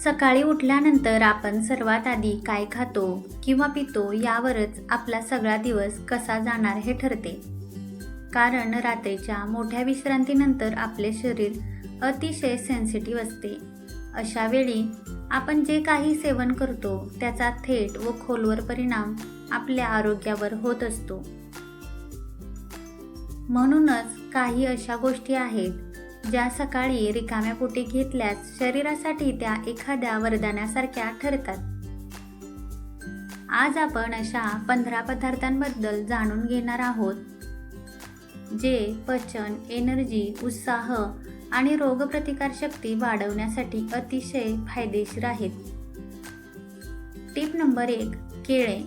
सकाळी उठल्यानंतर आपण सर्वात आधी काय खातो किंवा पितो यावरच आपला सगळा दिवस कसा जाणार हे ठरते. कारण रात्रीच्या मोठ्या विश्रांतीनंतर आपले शरीर अतिशय सेन्सिटिव्ह असते. अशा वेळी आपण जे काही सेवन करतो त्याचा थेट व खोलवर परिणाम आपल्या आरोग्यावर होत असतो. म्हणूनच काही अशा गोष्टी आहेत ज्या सकाळी रिकाम्या पोटी घेतल्यास शरीरासाठी त्या एखाद्या वरदानासारख्या ठरतात. आज आपण अशा 15 पदार्थांबद्दल जाणून घेणार आहोत जे पचन, एनर्जी, उत्साह आणि रोगप्रतिकारशक्ती वाढवण्यासाठी अतिशय फायदेशीर आहेत. Tip number 1. केळे.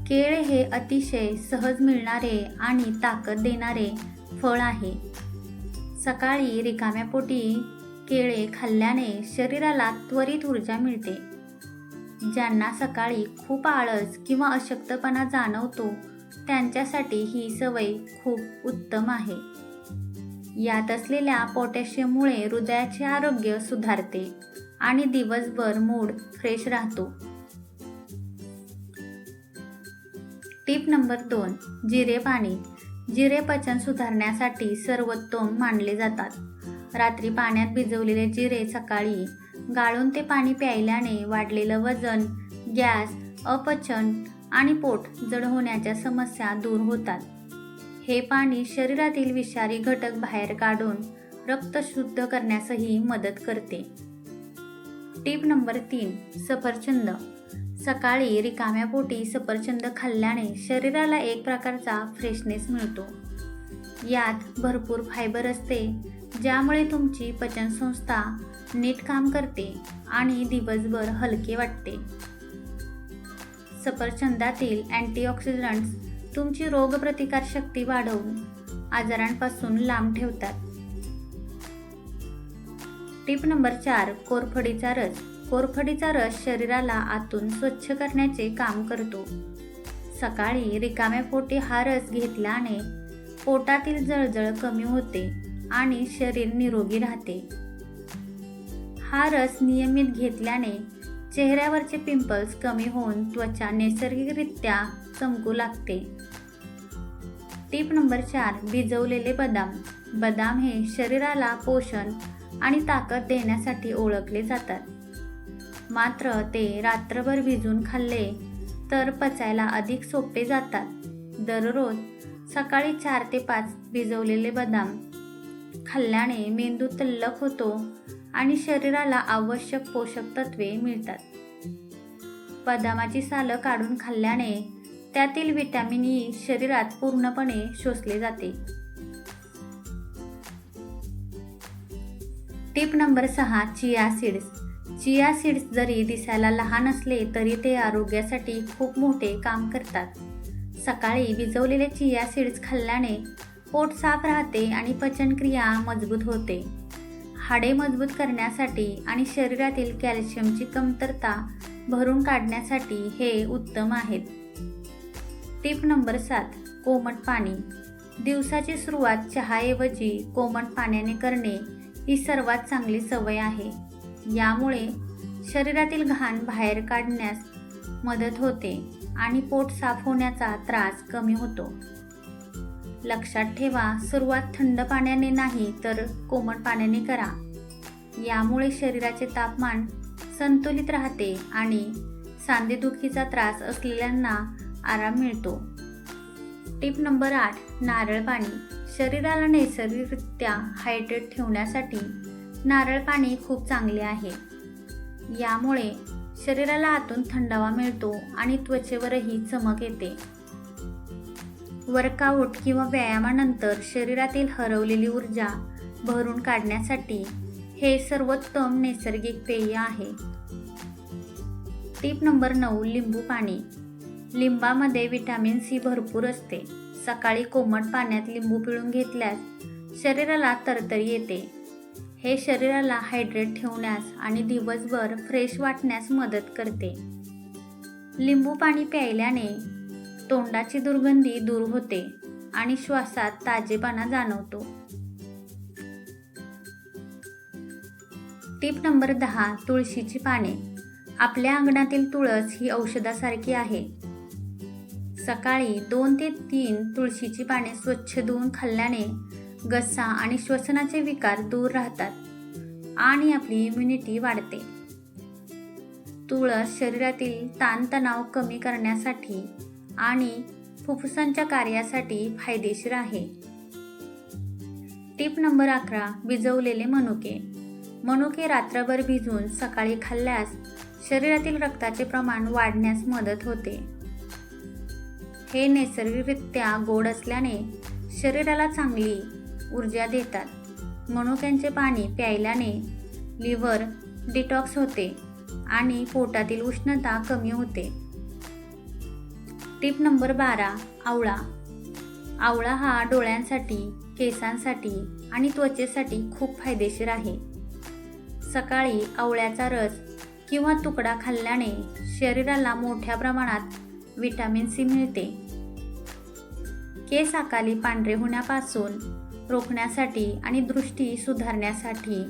केळे हे अतिशय सहज मिळणारे आणि ताकद देणारे फळ आहे. सकाळी रिकाम्या पोटी केळे खाल्ल्याने शरीराला त्वरित ऊर्जा मिळते. ज्यांना सकाळी खूप आळस किंवा अशक्तपणा जाणवतो त्यांच्यासाठी ही सवय खूप उत्तम आहे. यात असलेल्या पोटॅशियममुळे हृदयाचे आरोग्य सुधारते आणि दिवसभर मूड फ्रेश राहतो. Tip number 2. जिरे पाणी. जिरे पचन सुधारण्यासाठी सर्वोत्तम मानले जातात. रात्री पाण्यात भिजवलेले जिरे सकाळी गाळून ते पाणी प्यायल्याने वाढलेलं वजन, गॅस, अपचन आणि पोट जड होण्याच्या समस्या दूर होतात. हे पाणी शरीरातील विषारी घटक बाहेर काढून रक्त शुद्ध करण्यासही मदत करते. Tip number 3. सफरचंद. सकाळी रिकाम्या पोटी सफरचंद खाल्ल्याने शरीराला एक प्रकारचा फ्रेशनेस मिळतो. यात भरपूर फायबर असते ज्यामुळे तुमची पचनसंस्था नीट काम करते आणि दिवसभर हलके वाटते. सफरचंदातील अँटीऑक्सिडंट्स तुमची रोगप्रतिकारशक्ती वाढवून आजारांपासून लांब ठेवतात. Tip number 4. कोरफडीचा रस. कोरफडीचा रस शरीराला आतून स्वच्छ करण्याचे काम करतो. सकाळी रिकाम्या पोटी हा रस घेतल्याने पोटातील जळजळ कमी होते आणि शरीर निरोगी राहते. हा रस नियमित घेतल्याने चेहऱ्यावरचे पिंपल्स कमी होऊन त्वचा नैसर्गिकरित्या चमकू लागते. Tip number 4. भिजवलेले बदाम. बदाम हे शरीराला पोषण आणि ताकद देण्यासाठी ओळखले जातात. मात्र ते रात्रभर भिजून खाल्ले तर पचायला अधिक सोपे जातात. दररोज सकाळी 4 ते 5 भिजवलेले बदाम खाल्ल्याने मेंदू तल्लख होतो आणि शरीराला आवश्यक पोषक तत्वे मिळतात. बदामाची सालं काढून खाल्ल्याने त्यातील व्हिटॅमिन ई शरीरात पूर्णपणे शोषले जाते. Tip number 6. Chia seeds. Chia seeds जरी दिसायला लहान असले तरी ते आरोग्यासाठी खूप मोठे काम करतात. सकाळी भिजवलेले चिया सीड्स खाल्ल्याने पोट साफ राहते आणि पचनक्रिया मजबूत होते. हाडे मजबूत करण्यासाठी आणि शरीरातील कॅल्शियमची कमतरता भरून काढण्यासाठी हे उत्तम आहेत. Tip number 7. कोमट पाणी. दिवसाची सुरुवात चहाऐवजी कोमट पाण्याने करणे ही सर्वात चांगली सवय आहे. यामुळे शरीरातील घाण बाहेर काढण्यास मदत होते आणि पोट साफ होण्याचा त्रास कमी होतो. लक्षात ठेवा, सुरुवात थंड पाण्याने नाही तर कोमट पाण्याने करा. यामुळे शरीराचे तापमान संतुलित राहते आणि सांधेदुखीचा त्रास असलेल्यांना आराम मिळतो. Tip number 8. नारळ पाणी. शरीराला नैसर्गिकरित्या हायड्रेट ठेवण्यासाठी नारळ पाणी खूप चांगले आहे. यामुळे शरीराला आतून थंडावा मिळतो आणि त्वचेवरही चमक येते. वर्कआउट किंवा व्यायामानंतर शरीरातील हरवलेली ऊर्जा भरून काढण्यासाठी हे सर्वोत्तम नैसर्गिक पेय आहे. Tip number 9. लिंबू पाणी. लिंबामध्ये व्हिटॅमिन सी भरपूर असते. सकाळी कोमट पाण्यात लिंबू पिळून घेतल्यास शरीराला तरतरी येते. हे शरीराला हायड्रेट ठेवण्यास आणि दिवसभर फ्रेश वाटण्यास मदत करते. लिंबू पाणी प्यायल्याने तोंडाची दुर्गंधी दूर होते आणि श्वासात ताजेपणा जाणवतो. Tip number 10. तुळशीची पाने. आपल्या अंगणातील तुळस ही औषधासारखी आहे. सकाळी 2 ते 3 तुळशीची पाने स्वच्छ धुवून खाल्ल्याने घसा आणि श्वसनाचे विकार दूर राहतात आणि आपली इम्युनिटी वाढते. तुळस शरीरातील ताणतणाव कमी करण्यासाठी आणि फुफ्फुसांच्या कार्यासाठी फायदेशीर आहे. Tip number 11. भिजवलेले मनुके. मनुके रात्रभर भिजवून सकाळी खाल्ल्यास शरीरातील रक्ताचे प्रमाण वाढण्यास मदत होते. हे नैसर्गिकरित्या गोड असल्याने शरीराला चांगली ऊर्जा देतात. मनुक्यांचे पाणी प्यायल्याने लिव्हर डिटॉक्स होते आणि पोटातील उष्णता कमी होते. Tip number 12. आवळा. आवळा हा डोळ्यांसाठी, केसांसाठी आणि त्वचेसाठी खूप फायदेशीर आहे. सकाळी आवळ्याचा रस किंवा तुकडा खाल्ल्याने शरीराला मोठ्या प्रमाणात व्हिटॅमिन सी मिळते. केस अकाली पांढरे होण्यापासून रोखण्यासाठी आणि दृष्टी सुधारण्यासाठी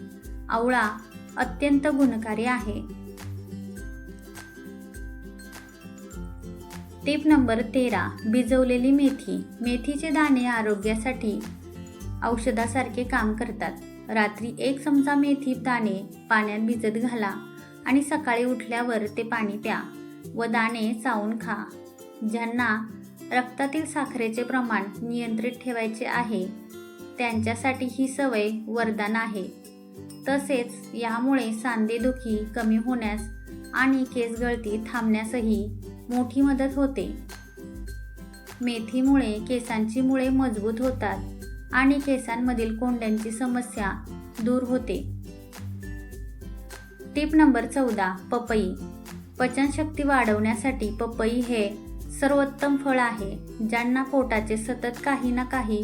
आवळा अत्यंत गुणकारी आहे. Tip number 13. भिजवलेली मेथी. मेथीचे दाणे आरोग्यासाठी औषधासारखे काम करतात. रात्री 1 चमचा मेथी दाणे पाण्यात भिजत घाला आणि सकाळी उठल्यावर ते पाणी प्या व दाणे चावून खा. ज्यांना रक्तातील साखरेचे प्रमाण नियंत्रित ठेवायचे आहे त्यांच्यासाठी ही सवय वरदान आहे. तसेच यामुळे सांधेदुखी कमी होण्यास आणि केस गळती थांबण्यासही मोठी मदत होते. मेथीमुळे केसांची मुळे मजबूत होतात आणि केसांमधील कोंड्यांची समस्या दूर होते. Tip number 14. पपई. पचनशक्ती वाढवण्यासाठी पपई हे सर्वोत्तम फळ आहे. ज्यांना पोटाचे सतत काही ना काही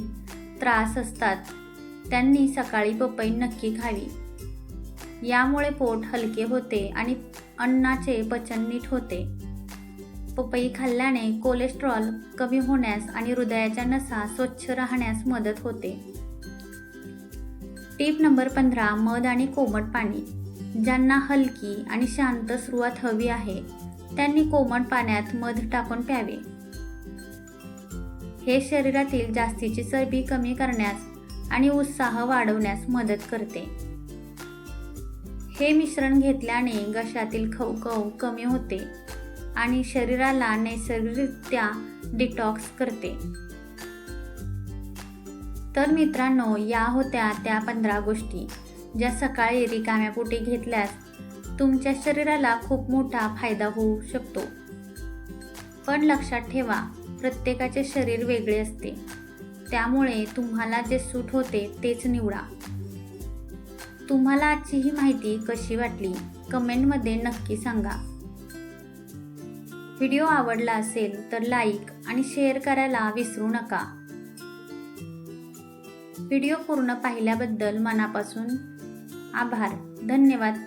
त्रास असतात त्यांनी सकाळी पपई नक्की खावी. यामुळे पोट हलके होते आणि अन्नाचे पचन नीट होते. पपई खाल्ल्याने कोलेस्ट्रॉल कमी होण्यास आणि हृदयाच्या नसा स्वच्छ राहण्यास मदत होते. Tip number 15. मध आणि कोमट पाणी. ज्यांना हलकी आणि शांत सुरुवात हवी आहे त्यांनी कोमट पाण्यात मध टाकून प्यावे. हे शरीरातील जास्तीची चरबी कमी करण्यास आणि उत्साह वाढवण्यास मदत करते. हे मिश्रण घेतल्याने घशातील खवखव कमी होते आणि शरीराला नैसर्गिकरित्या डिटॉक्स करते. तर मित्रांनो, या होत्या त्या 15 गोष्टी ज्या सकाळी रिकाम्या पोटी घेतल्यास तुमच्या शरीराला खूप मोठा फायदा होऊ शकतो. पण लक्षात ठेवा, प्रत्येकाचे शरीर वेगळे असते, त्यामुळे तुम्हाला जे सूट होते तेच निवडा. तुम्हाला आजची ही माहिती कशी वाटली कमेंटमध्ये नक्की सांगा. व्हिडिओ आवडला असेल तर लाईक आणि शेअर करायला विसरू नका. व्हिडिओ पूर्ण पाहिल्याबद्दल मनापासून आभार. धन्यवाद.